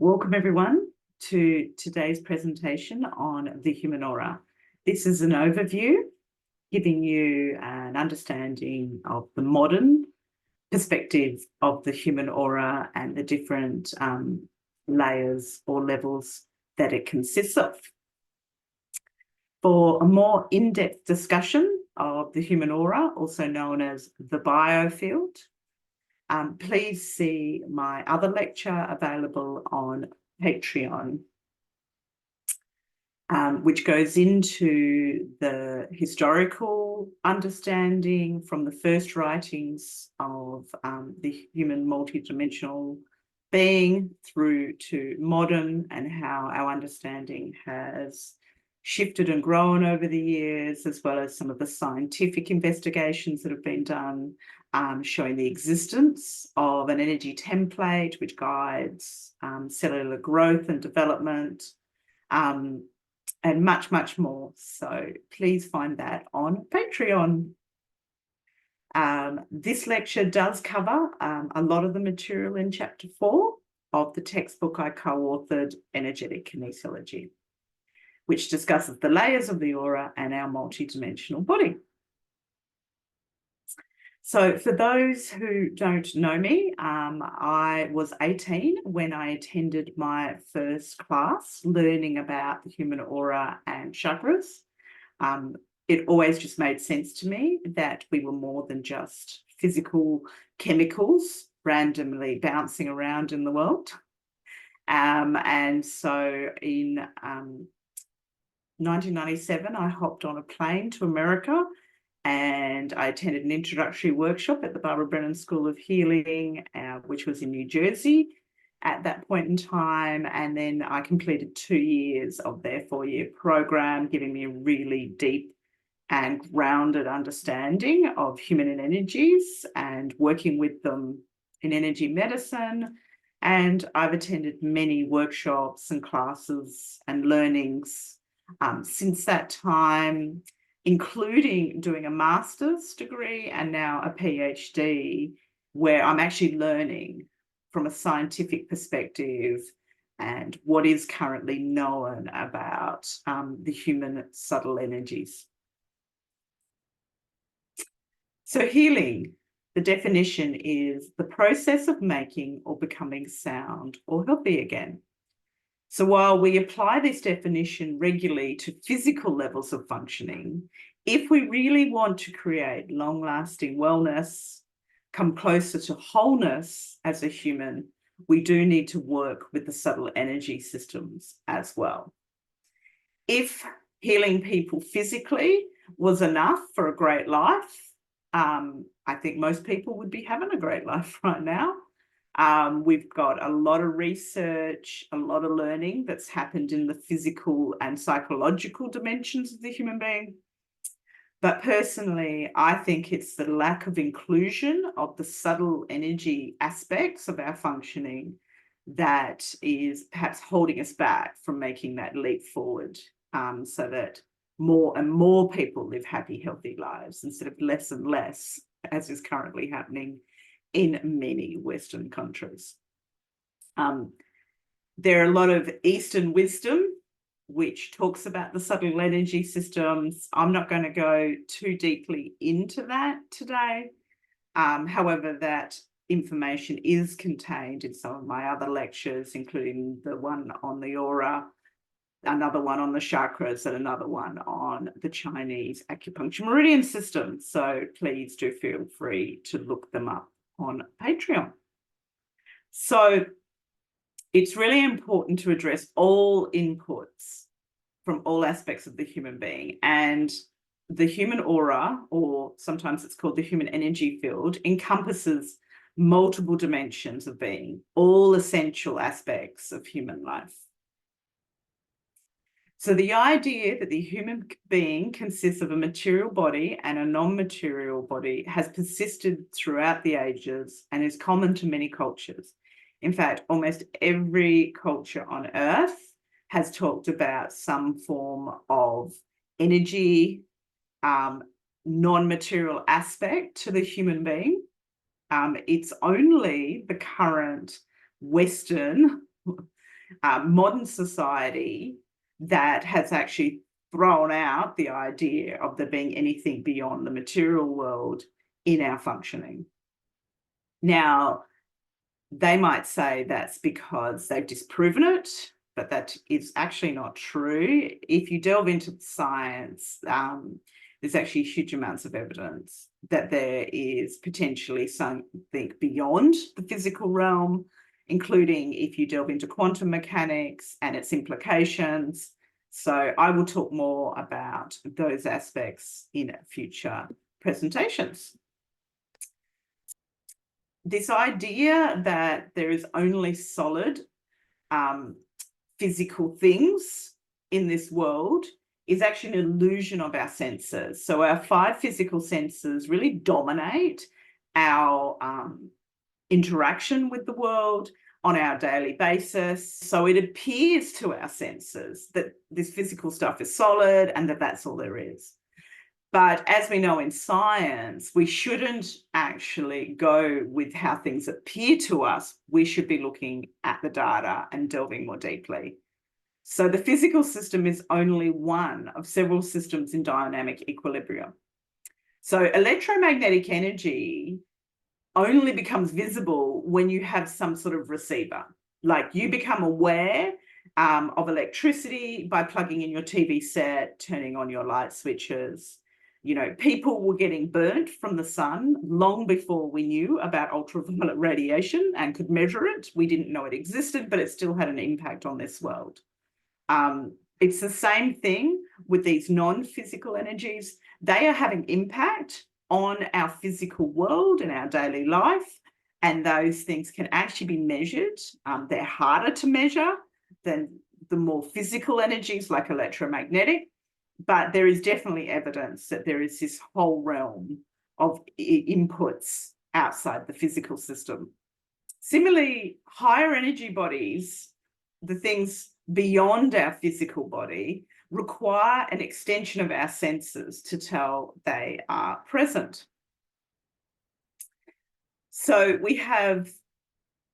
Welcome everyone to today's presentation on the human aura. This is an overview giving you an understanding of the modern perspective of the human aura and the different layers or levels that it consists of. For a more in-depth discussion of the human aura, also known as the biofield, please see my other lecture available on Patreon, which goes into the historical understanding from the first writings of the human multidimensional being through to modern, and how our understanding has shifted and grown over the years, as well as some of the scientific investigations that have been done, showing the existence of an energy template which guides cellular growth and development, and much, much more. So please find that on Patreon. This lecture does cover a lot of the material in chapter 4 of the textbook I co-authored, Energetic Kinesiology, which discusses the layers of the aura and our multidimensional body. So for those who don't know me, I was 18 when I attended my first class learning about the human aura and chakras. It always just made sense to me that we were more than just physical chemicals randomly bouncing around in the world. And so in 1997, I hopped on a plane to America and I attended an introductory workshop at the Barbara Brennan School of Healing, which was in New Jersey at that point in time. And then I completed 2 years of their 4-year program, giving me a really deep and grounded understanding of human energies and working with them in energy medicine. And I've attended many workshops and classes and learnings since that time, including doing a master's degree and now a PhD, where I'm actually learning from a scientific perspective and what is currently known about the human subtle energies. So healing, the definition is the process of making or becoming sound or healthy again. So while we apply this definition regularly to physical levels of functioning, if we really want to create long-lasting wellness, come closer to wholeness as a human, we do need to work with the subtle energy systems as well. If healing people physically was enough for a great life, I think most people would be having a great life right now. We've got a lot of research, a lot of learning that's happened in the physical and psychological dimensions of the human being. But personally, I think it's the lack of inclusion of the subtle energy aspects of our functioning that is perhaps holding us back from making that leap forward, so that more and more people live happy, healthy lives instead of less and less, as is currently happening in many Western countries. There are a lot of Eastern wisdom which talks about the subtle energy systems. I'm not going to go too deeply into that today. However, that information is contained in some of my other lectures, including the one on the aura, another one on the chakras, and another one on the Chinese acupuncture meridian system. So please do feel free to look them up on Patreon. So it's really important to address all inputs from all aspects of the human being, and the human aura, or sometimes it's called the human energy field, encompasses multiple dimensions of being, all essential aspects of human life. So the idea that the human being consists of a material body and a non-material body has persisted throughout the ages and is common to many cultures. In fact, almost every culture on Earth has talked about some form of energy, non-material aspect to the human being. It's only the current Western modern society that has actually thrown out the idea of there being anything beyond the material world in our functioning. Now, they might say that's because they've disproven it, but that is actually not true. If you delve into science, there's actually huge amounts of evidence that there is potentially something beyond the physical realm, including if you delve into quantum mechanics and its implications. So I will talk more about those aspects in future presentations. This idea that there is only solid physical things in this world is actually an illusion of our senses. So our 5 physical senses really dominate our interaction with the world on our daily basis. So it appears to our senses that this physical stuff is solid and that that's all there is. But as we know in science, we shouldn't actually go with how things appear to us. We should be looking at the data and delving more deeply. So the physical system is only one of several systems in dynamic equilibrium. So electromagnetic energy only becomes visible when you have some sort of receiver. Like you become aware of electricity by plugging in your TV set, turning on your light switches. You know, people were getting burnt from the sun long before we knew about ultraviolet radiation and could measure it. We didn't know it existed, but it still had an impact on this world. It's the same thing with these non-physical energies. They are having impact on our physical world and our daily life, and those things can actually be measured. They're harder to measure than the more physical energies like electromagnetic, but there is definitely evidence that there is this whole realm of inputs outside the physical system. Similarly, higher energy bodies, the things beyond our physical body, require an extension of our senses to tell they are present. So we have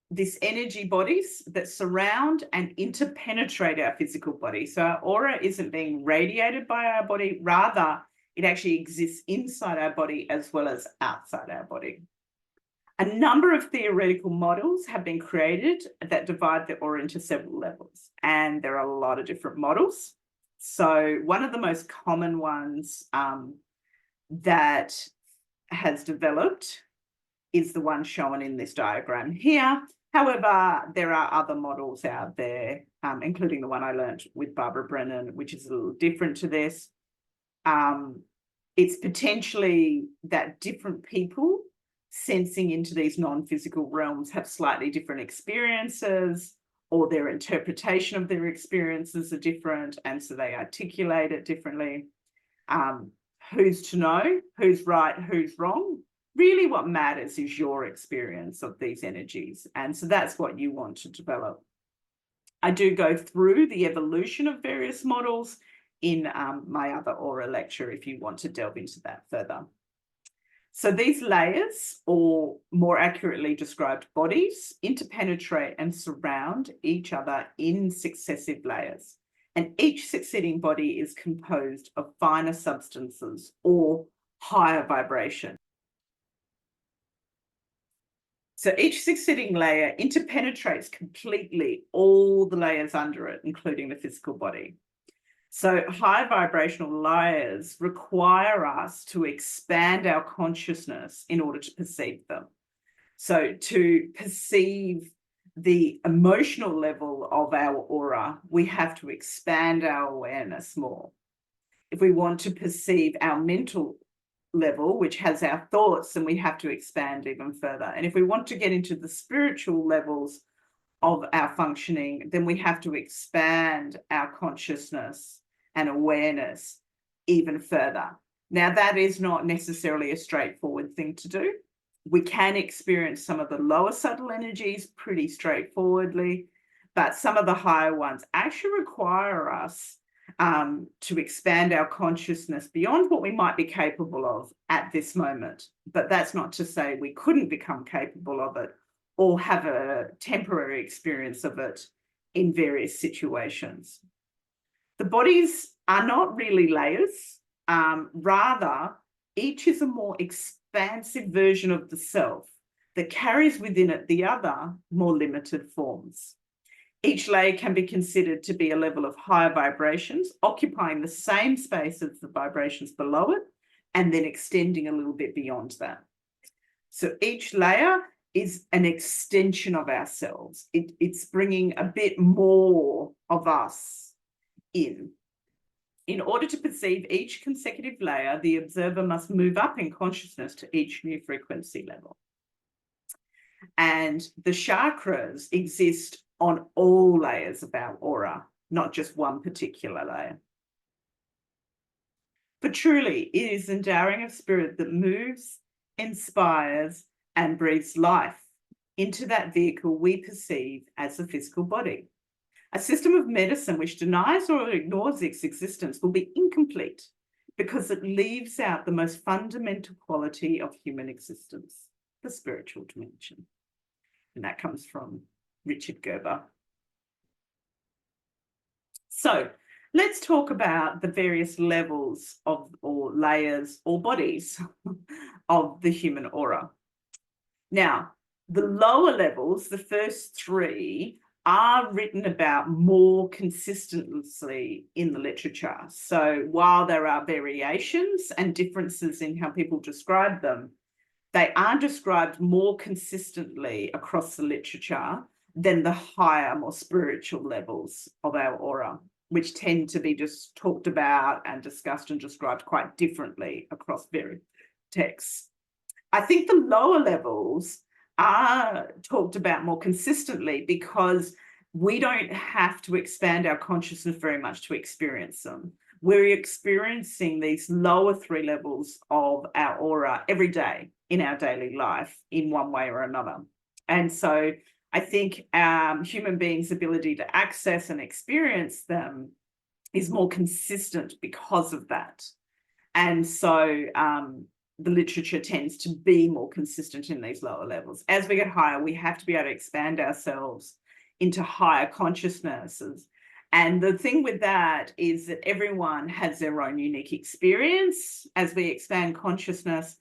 these energy bodies that surround and interpenetrate our physical body. So our aura isn't being radiated by our body, rather it actually exists inside our body as well as outside our body. A number of theoretical models have been created that divide the aura into several levels, and there are a lot of different models. So one of the most common ones that has developed is the one shown in this diagram here. However, there are other models out there, including the one I learned with Barbara Brennan, which is a little different to this. It's potentially that different people sensing into these non-physical realms have slightly different experiences, or their interpretation of their experiences are different, and so they articulate it differently. Who's to know who's right, who's wrong? Really what matters is your experience of these energies, and so that's what you want to develop. I do go through the evolution of various models in my other aura lecture if you want to delve into that further. So these layers, or more accurately described bodies, interpenetrate and surround each other in successive layers. And each succeeding body is composed of finer substances or higher vibration. So each succeeding layer interpenetrates completely all the layers under it, including the physical body. So high vibrational layers require us to expand our consciousness in order to perceive them. So to perceive the emotional level of our aura, we have to expand our awareness more. If we want to perceive our mental level, which has our thoughts, then we have to expand even further. And if we want to get into the spiritual levels of our functioning, then we have to expand our consciousness and awareness even further. Now, that is not necessarily a straightforward thing to do. We can experience some of the lower subtle energies pretty straightforwardly, but some of the higher ones actually require us to expand our consciousness beyond what we might be capable of at this moment. But that's not to say we couldn't become capable of it or have a temporary experience of it in various situations. The bodies are not really layers. Rather, each is a more expansive version of the self that carries within it the other, more limited forms. Each layer can be considered to be a level of higher vibrations, occupying the same space as the vibrations below it, and then extending a little bit beyond that. So each layer is an extension of ourselves. It's bringing a bit more of us in. In order to perceive each consecutive layer, the observer must move up in consciousness to each new frequency level. And the chakras exist on all layers of our aura, not just one particular layer. For truly, it is the endowing of spirit that moves, inspires, and breathes life into that vehicle we perceive as the physical body. A system of medicine which denies or ignores its existence will be incomplete because it leaves out the most fundamental quality of human existence, the spiritual dimension. And that comes from Richard Gerber. So let's talk about the various levels of, or layers or bodies of the human aura. Now, the lower levels, the first three, are written about more consistently in the literature. So while there are variations and differences in how people describe them, they are described more consistently across the literature than the higher, more spiritual levels of our aura, which tend to be just talked about and discussed and described quite differently across various texts. I think the lower levels are talked about more consistently because we don't have to expand our consciousness very much to experience them. We're experiencing these lower three levels of our aura every day in our daily life in one way or another. And so I think human beings' ability to access and experience them is more consistent because of that. And so the literature tends to be more consistent in these lower levels. As we get higher, we have to be able to expand ourselves into higher consciousnesses. And the thing with that is that everyone has their own unique experience as we expand consciousness.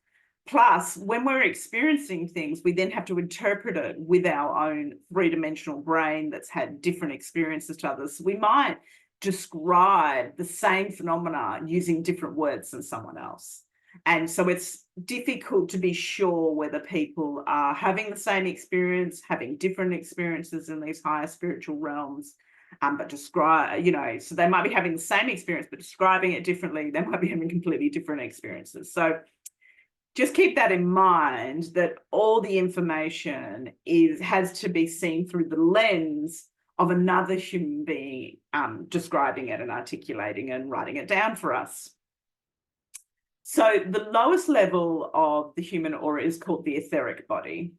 Plus, when we're experiencing things, we then have to interpret it with our own three-dimensional brain that's had different experiences to others. So we might describe the same phenomena using different words than someone else. And so it's difficult to be sure whether people are having the same experience, having different experiences in these higher spiritual realms, but describe, so they might be having the same experience, but describing it differently. They might be having completely different experiences. So just keep that in mind, that all the information has to be seen through the lens of another human being describing it and articulating and writing it down for us. So the lowest level of the human aura is called the etheric body,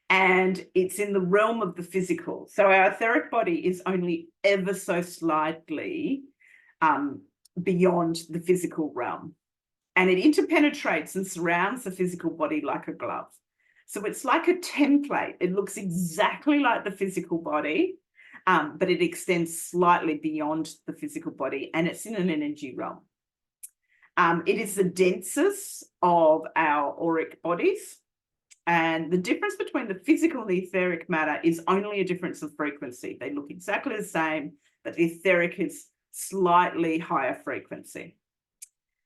and it's in the realm of the physical. So our etheric body is only ever so slightly beyond the physical realm, and it interpenetrates and surrounds the physical body like a glove. So it's like a template. It looks exactly like the physical body, but it extends slightly beyond the physical body, and it's in an energy realm. It is the densest of our auric bodies, and the difference between the physical and the etheric matter is only a difference of frequency. They look exactly the same, but the etheric is slightly higher frequency.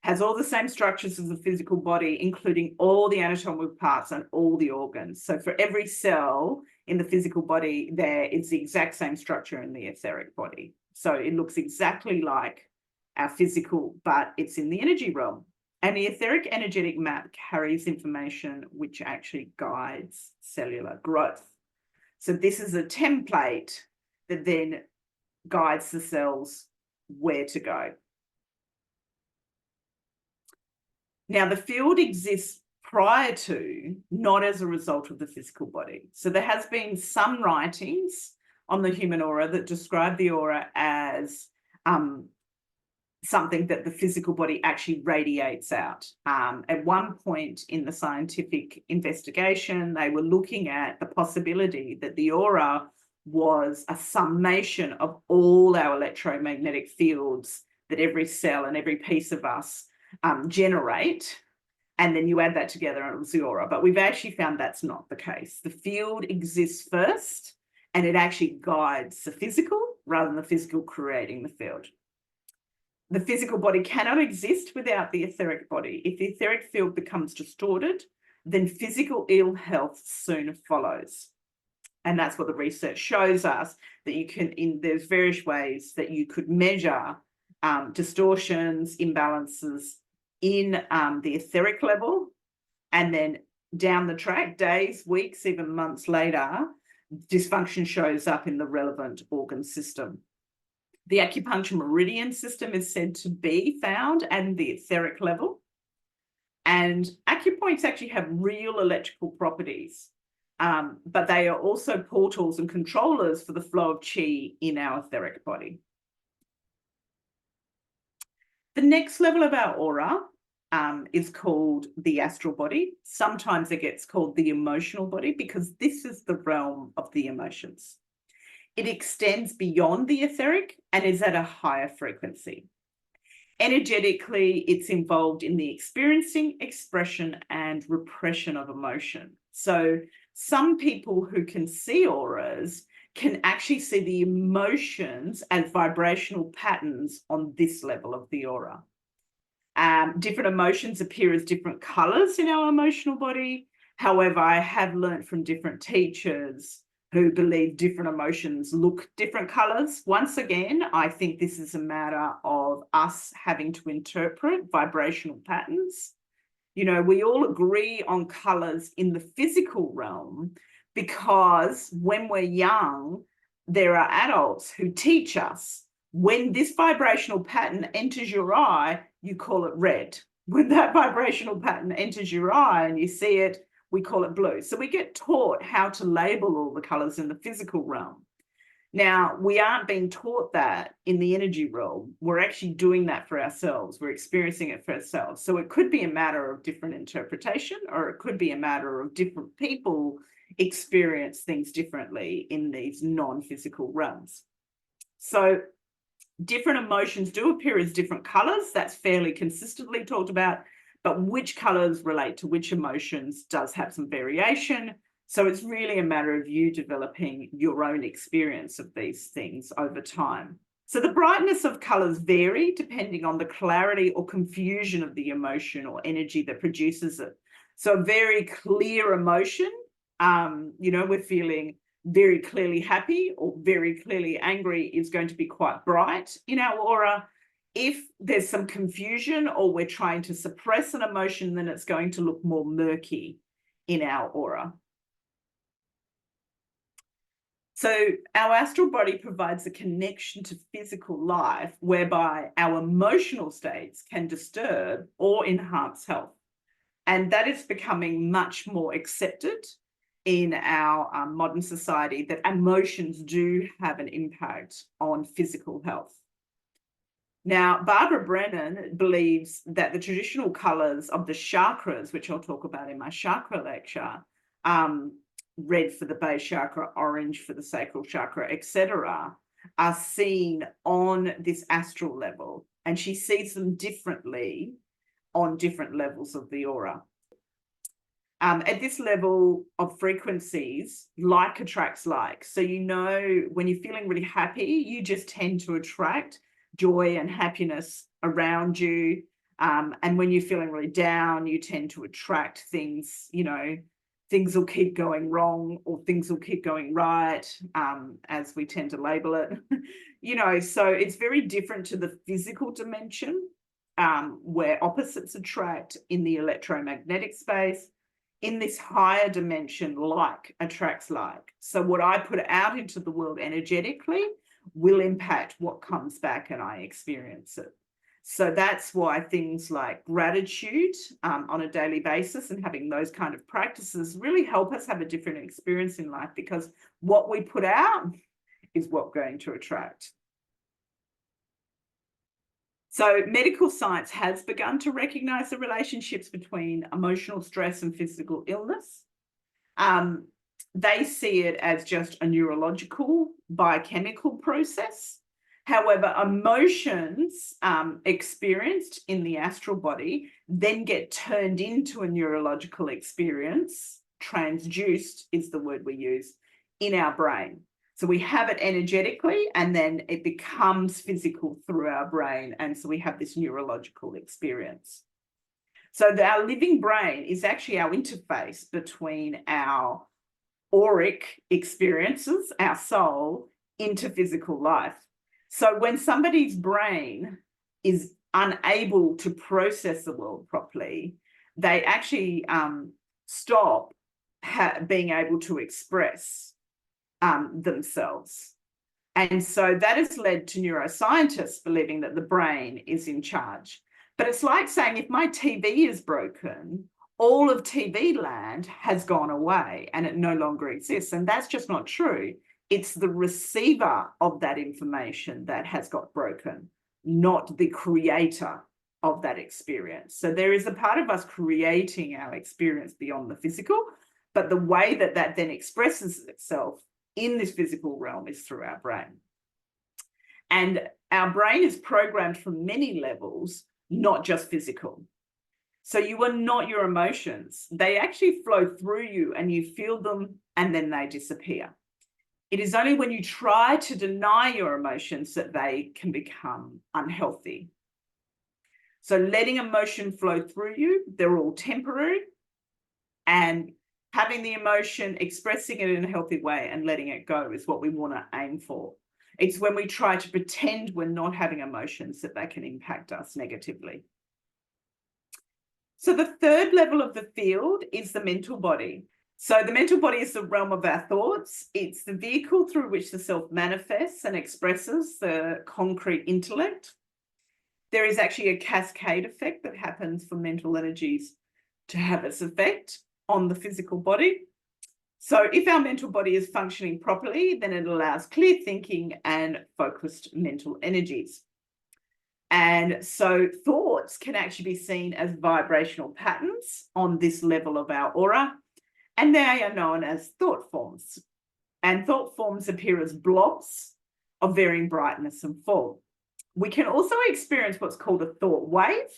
Has all the same structures as the physical body, including all the anatomical parts and all the organs. So for every cell in the physical body, there is the exact same structure in the etheric body. So it looks exactly like our physical, but it's in the energy realm. And the etheric energetic map carries information which actually guides cellular growth. So this is a template that then guides the cells where to go. Now, the field exists prior to, not as a result of the physical body. So there has been some writings on the human aura that describe the aura as something that the physical body actually radiates out. At one point in the scientific investigation, they were looking at the possibility that the aura was a summation of all our electromagnetic fields that every cell and every piece of us generate. And then you add that together and it was the aura. But we've actually found that's not the case. The field exists first and it actually guides the physical rather than the physical creating the field. The physical body cannot exist without the etheric body. If the etheric field becomes distorted, then physical ill health soon follows. And that's what the research shows us, that you can, there's various ways that you could measure distortions, imbalances in the etheric level, and then down the track, days, weeks, even months later, dysfunction shows up in the relevant organ system. The acupuncture meridian system is said to be found at the etheric level, and acupoints actually have real electrical properties, but they are also portals and controllers for the flow of chi in our etheric body. The next level of our aura is called the astral body. Sometimes it gets called the emotional body because this is the realm of the emotions. It extends beyond the etheric and is at a higher frequency. Energetically, it's involved in the experiencing, expression, and repression of emotion. So some people who can see auras can actually see the emotions as vibrational patterns on this level of the aura. Different emotions appear as different colors in our emotional body. However, I have learned from different teachers who believe different emotions look different colors. Once again, I think this is a matter of us having to interpret vibrational patterns. You know, we all agree on colors in the physical realm because when we're young, there are adults who teach us when this vibrational pattern enters your eye, you call it red. When that vibrational pattern enters your eye and you see it, we call it blue. So we get taught how to label all the colors in the physical realm. Now, we aren't being taught that in the energy realm. We're actually doing that for ourselves. We're experiencing it for ourselves. So it could be a matter of different interpretation, or it could be a matter of different people experience things differently in these non-physical realms. So different emotions do appear as different colors. That's fairly consistently talked about, but which colors relate to which emotions does have some variation. So it's really a matter of you developing your own experience of these things over time. So the brightness of colors vary depending on the clarity or confusion of the emotion or energy that produces it. So a very clear emotion, you know, we're feeling very clearly happy or very clearly angry, is going to be quite bright in our aura. If there's some confusion or we're trying to suppress an emotion, then it's going to look more murky in our aura. So our astral body provides a connection to physical life whereby our emotional states can disturb or enhance health. And that is becoming much more accepted in our modern society, that emotions do have an impact on physical health. Now, Barbara Brennan believes that the traditional colors of the chakras, which I'll talk about in my chakra lecture, red for the base chakra, orange for the sacral chakra, etc., are seen on this astral level. And she sees them differently on different levels of the aura. At this level of frequencies, like attracts like. So, you know, when you're feeling really happy, you just tend to attract joy and happiness around you. And when you're feeling really down, you tend to attract things, you know, things will keep going wrong or things will keep going right, as we tend to label it. You know, so it's very different to the physical dimension, where opposites attract in the electromagnetic space. In this higher dimension, like attracts like. So what I put out into the world energetically will impact what comes back and I experience it. So that's why things like gratitude on a daily basis and having those kind of practices really help us have a different experience in life, because what we put out is what we're going to attract. So medical science has begun to recognize the relationships between emotional stress and physical illness. they see it as just a neurological biochemical process. However, emotions experienced in the astral body then get turned into a neurological experience, transduced is the word we use, in our brain. So we have it energetically, and then it becomes physical through our brain. And so we have this neurological experience. So our living brain is actually our interface between our auric experiences, our soul, into physical life. So when somebody's brain is unable to process the world properly, they actually stop being able to express themselves. And so that has led to neuroscientists believing that the brain is in charge. But it's like saying if my TV is broken, all of TV land has gone away and it no longer exists. And that's just not true. It's the receiver of that information that has got broken, not the creator of that experience. So there is a part of us creating our experience beyond the physical, but the way that that then expresses itself in this physical realm is through our brain. And our brain is programmed from many levels, not just physical. So you are not your emotions. They actually flow through you and you feel them and then they disappear. It is only when you try to deny your emotions that they can become unhealthy. So letting emotion flow through you, they're all temporary, and having the emotion, expressing it in a healthy way and letting it go is what we want to aim for. It's when we try to pretend we're not having emotions that they can impact us negatively. So the third level of the field is the mental body. So the mental body is the realm of our thoughts. It's the vehicle through which the self manifests and expresses the concrete intellect. There is actually a cascade effect that happens for mental energies to have its effect on the physical body. So if our mental body is functioning properly, then it allows clear thinking and focused mental energies. And so thoughts can actually be seen as vibrational patterns on this level of our aura, and they are known as thought forms. And thought forms appear as blobs of varying brightness and form. We can also experience what's called a thought wave.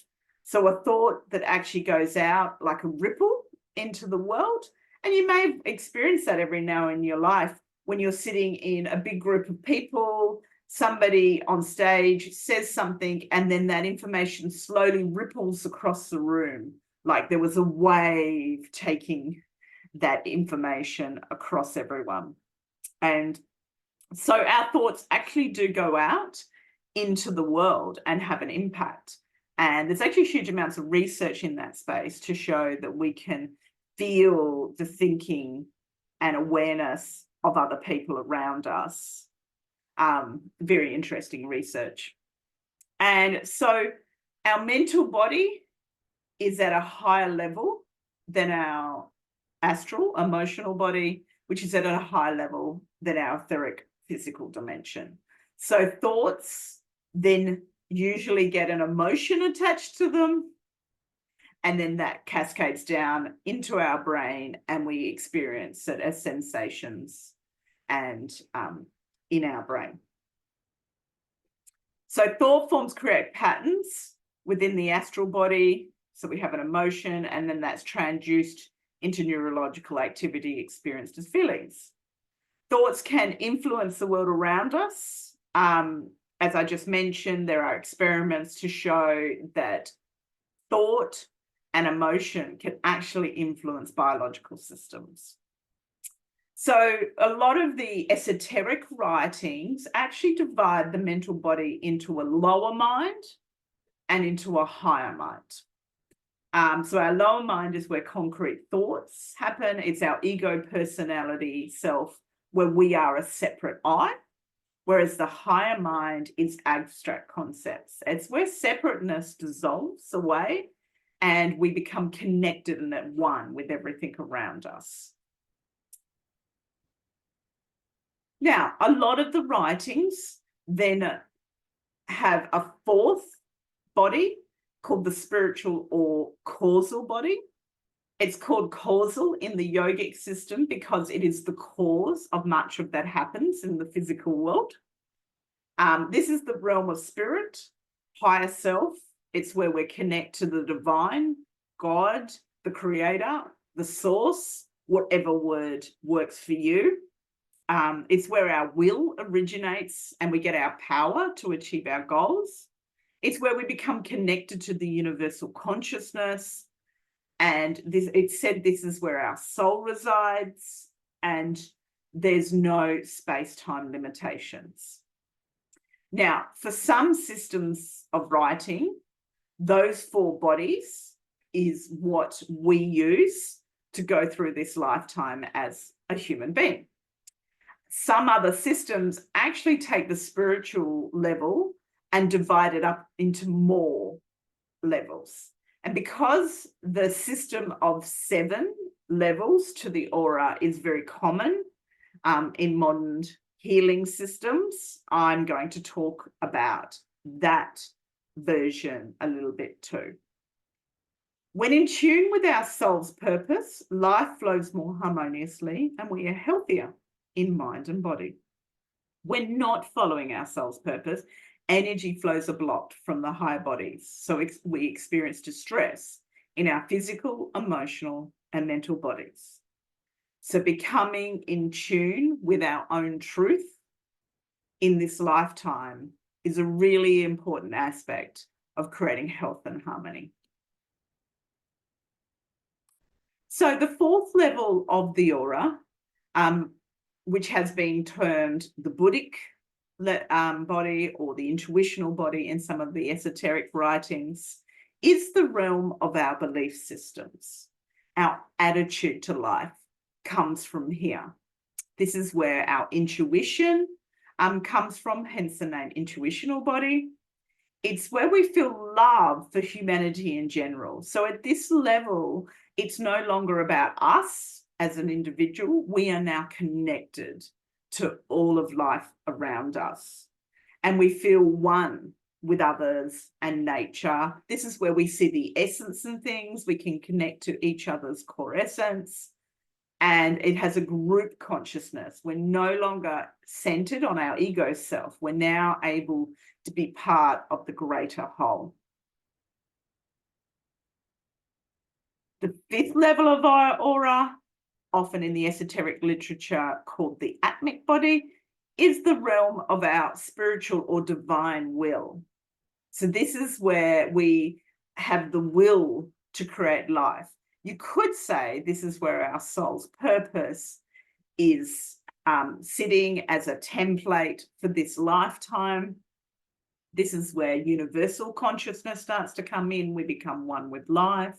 So a thought that actually goes out like a ripple into the world. And you may experience that every now in your life when you're sitting in a big group of people, somebody on stage says something, and then that information slowly ripples across the room, like there was a wave taking that information across everyone. And so our thoughts actually do go out into the world and have an impact. And there's actually huge amounts of research in that space to show that we can feel the thinking and awareness of other people around us. Very interesting research. And so our mental body is at a higher level than our astral emotional body, which is at a higher level than our etheric physical dimension. So thoughts then usually get an emotion attached to them, and then that cascades down into our brain and we experience it as sensations and in our brain. So thought forms create patterns within the astral body. So we have an emotion, and then that's transduced into neurological activity experienced as feelings. Thoughts can influence the world around us. As I just mentioned, there are experiments to show that thought and emotion can actually influence biological systems. So a lot of the esoteric writings actually divide the mental body into a lower mind and into a higher mind. So our lower mind is where concrete thoughts happen. It's our ego, personality, self, where we are a separate I, whereas the higher mind is abstract concepts. It's where separateness dissolves away and we become connected and at one with everything around us. Now, a lot of the writings then have a fourth body called the spiritual or causal body. It's called causal in the yogic system because it is the cause of much of that happens in the physical world. This is the realm of spirit, higher self. It's where we connect to the divine, God, the creator, the source, whatever word works for you. It's where our will originates and we get our power to achieve our goals. It's where we become connected to the universal consciousness. And it's said this is where our soul resides, and there's no space-time limitations. Now, for some systems of writing, those 4 bodies is what we use to go through this lifetime as a human being. Some other systems actually take the spiritual level and divide it up into more levels. And because the system of 7 levels to the aura is very common in modern healing systems, I'm going to talk about that version a little bit too. When in tune with our soul's purpose, life flows more harmoniously and we are healthier in mind and body. When not following our soul's purpose, energy flows are blocked from the higher bodies. So we experience distress in our physical, emotional, and mental bodies. So becoming in tune with our own truth in this lifetime is a really important aspect of creating health and harmony. So the 4th level of the aura, which has been termed the Buddhic body or the intuitional body in some of the esoteric writings, is the realm of our belief systems. Our attitude to life comes from here. This is where our intuition comes from, hence the name intuitional body. It's where we feel love for humanity in general. So at this level, it's no longer about us as an individual. We are now connected to all of life around us. And we feel one with others and nature. This is where we see the essence in things. We can connect to each other's core essence. And it has a group consciousness. We're no longer centered on our ego self. We're now able to be part of the greater whole. The 5th level of our aura, often in the esoteric literature called the atmic body, is the realm of our spiritual or divine will. So this is where we have the will to create life. You could say this is where our soul's purpose is sitting as a template for this lifetime. This is where universal consciousness starts to come in. We become one with life.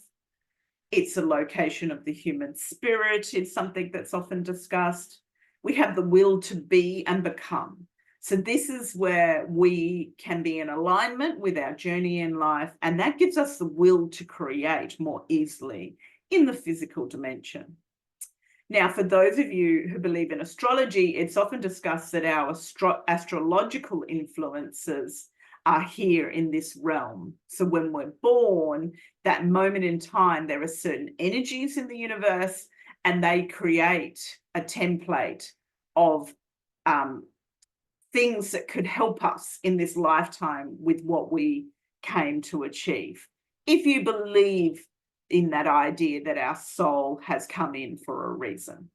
It's a location of the human spirit. It's something that's often discussed. We have the will to be and become. So this is where we can be in alignment with our journey in life, and that gives us the will to create more easily in the physical dimension. Now, for those of you who believe in astrology, it's often discussed that our astrological influences are here in this realm. So when we're born, that moment in time, there are certain energies in the universe, and they create a template of things that could help us in this lifetime with what we came to achieve. If you believe in that idea that our soul has come in for a reason.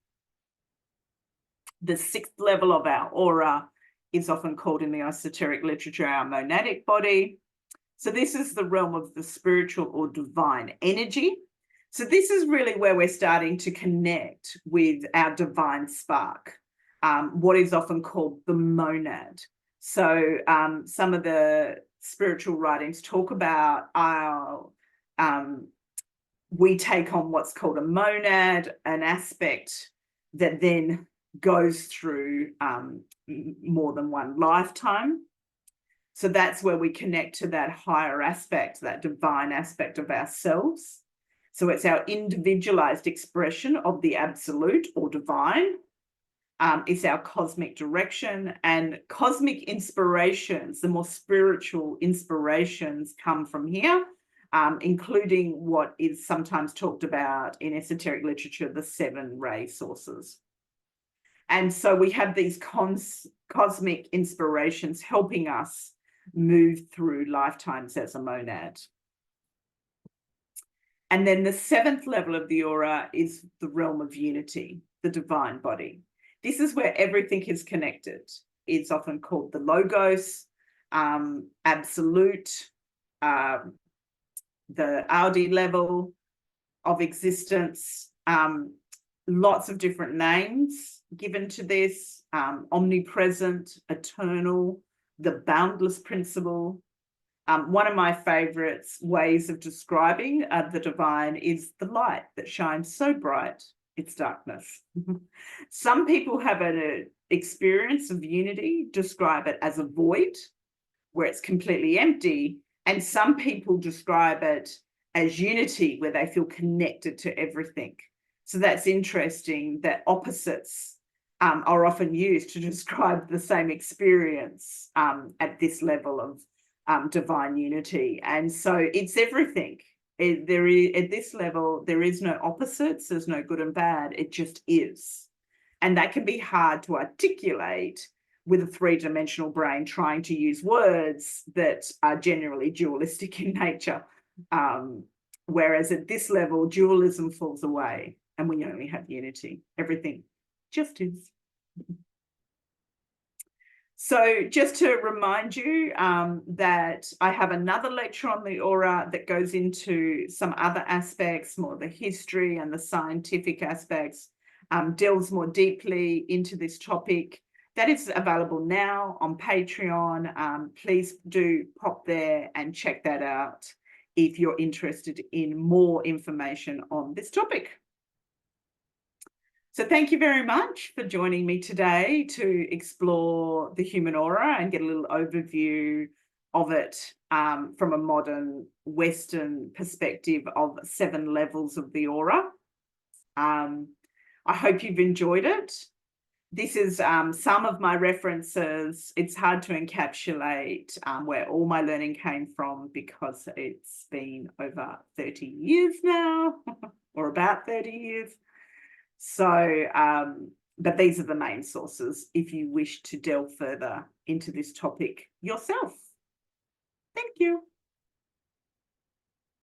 The 6th level of our aura is often called in the esoteric literature our monadic body. So this is the realm of the spiritual or divine energy. So this is really where we're starting to connect with our divine spark, what is often called the monad. So some of the spiritual writings talk about our we take on what's called a monad, an aspect that then goes through more than one lifetime. So that's where we connect to that higher aspect, that divine aspect of ourselves. So it's our individualized expression of the absolute or divine. It's our cosmic direction, and cosmic inspirations, the more spiritual inspirations come from here. including what is sometimes talked about in esoteric literature, the 7 ray sources. And so we have these cosmic inspirations helping us move through lifetimes as a monad. And then the 7th level of the aura is the realm of unity, the divine body. This is where everything is connected. It's often called the logos, absolute, the Audi level of existence, lots of different names given to this, omnipresent, eternal, the boundless principle. One of my favorites ways of describing the divine is the light that shines so bright, it's darkness. Some people have an experience of unity, describe it as a void, where it's completely empty, and some people describe it as unity, where they feel connected to everything. So that's interesting that opposites are often used to describe the same experience at this level of divine unity. And so it's everything. There is, at this level, there is no opposites, there's no good and bad, it just is. And that can be hard to articulate with a 3-dimensional brain trying to use words that are generally dualistic in nature. Whereas at this level, dualism falls away and we only have unity. Everything just is. So just to remind you that I have another lecture on the aura that goes into some other aspects, more the history and the scientific aspects, delves more deeply into this topic. That is available now on Patreon. Please do pop there and check that out if you're interested in more information on this topic. So thank you very much for joining me today to explore the human aura and get a little overview of it from a modern Western perspective of 7 levels of the aura. I hope you've enjoyed it. This is some of my references. It's hard to encapsulate where all my learning came from because it's been over 30 years now, or about 30 years. So, but these are the main sources if you wish to delve further into this topic yourself. Thank you.